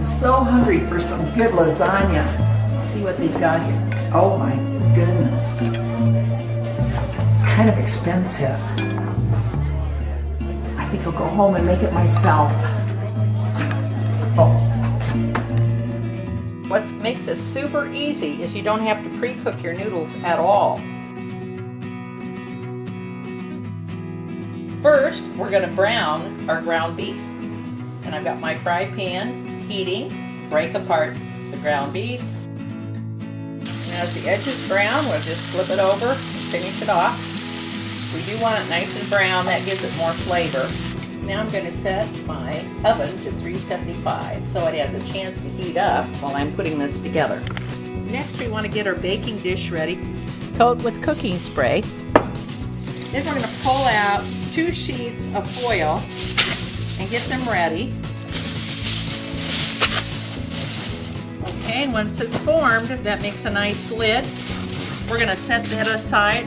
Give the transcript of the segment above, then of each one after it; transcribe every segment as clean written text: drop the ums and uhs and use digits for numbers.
I'm so hungry for some good lasagna. Let's see what they've got here. Oh my goodness. It's kind of expensive. I think I'll go home and make it myself. Oh. What makes this super easy is you don't have to pre-cook your noodles at all. First, we're going to brown our ground beef. And I've got my fry pan heating. Break apart the ground beef. And as the edge is brown, we'll just flip it over, finish it off. We do want it nice and brown, that gives it more flavor. Now I'm going to set my oven to 375 so it has a chance to heat up while I'm putting this together. Next we want to get our baking dish ready. Coat with cooking spray. Then we're going to pull out 2 sheets of foil and get them ready. Okay, once it's formed, that makes a nice lid. We're going to set that aside.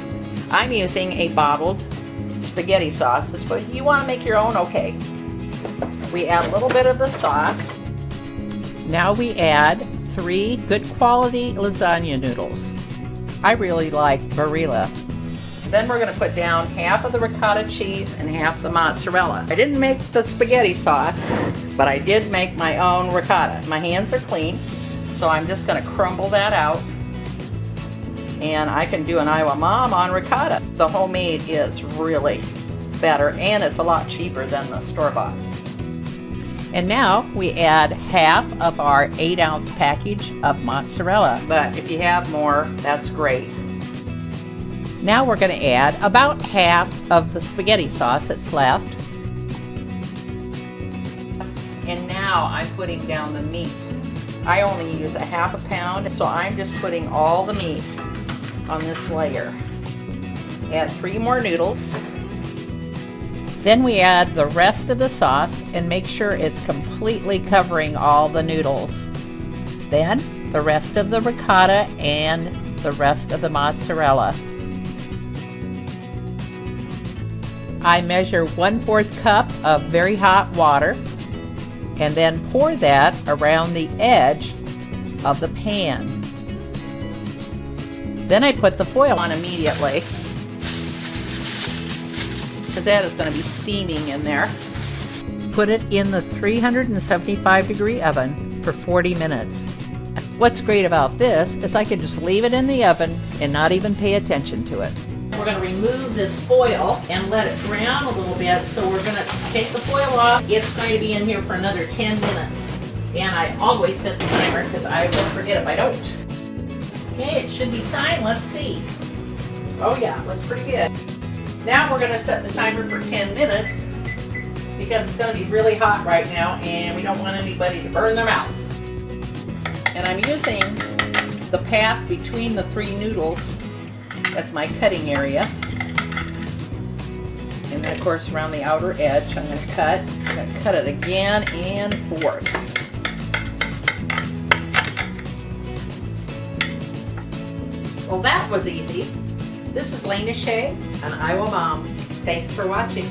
I'm using a bottled spaghetti sauce, but you want to make your own, okay. We add a little bit of the sauce. Now we add 3 good quality lasagna noodles. I really like Barilla. Then we're going to put down half of the ricotta cheese and half the mozzarella. I didn't make the spaghetti sauce, but I did make my own ricotta. My hands are clean, so I'm just going to crumble that out. And I can do an Iowa Mom on ricotta. The homemade is really better, and it's a lot cheaper than the store-bought. And now we add half of our 8-ounce package of mozzarella. But if you have more, that's great. Now we're going to add about half of the spaghetti sauce that's left. And now I'm putting down the meat. I only use a half a pound, so I'm just putting all the meat on this layer. Add 3 more noodles. Then we add the rest of the sauce and make sure it's completely covering all the noodles. Then the rest of the ricotta and the rest of the mozzarella. I measure 1/4 cup of very hot water and then pour that around the edge of the pan. Then I put the foil on immediately because that is going to be steaming in there. Put it in the 375-degree oven for 40 minutes. What's great about this is I can just leave it in the oven and not even pay attention to it. We're going to remove this foil and let it brown a little bit. So we're going to take the foil off. It's going to be in here for another 10 minutes. And I always set the timer because I will forget if I don't. Okay, it should be time. Let's see. Oh yeah, looks pretty good. Now we're going to set the timer for 10 minutes because it's going to be really hot right now and we don't want anybody to burn their mouth. And I'm using the path between the 3 noodles. That's my cutting area. And then of course around the outer edge I'm going to cut. I'm going to cut it again and fourths. Well, that was easy. This is Lana, Shea, an Iowa Mom. Thanks for watching.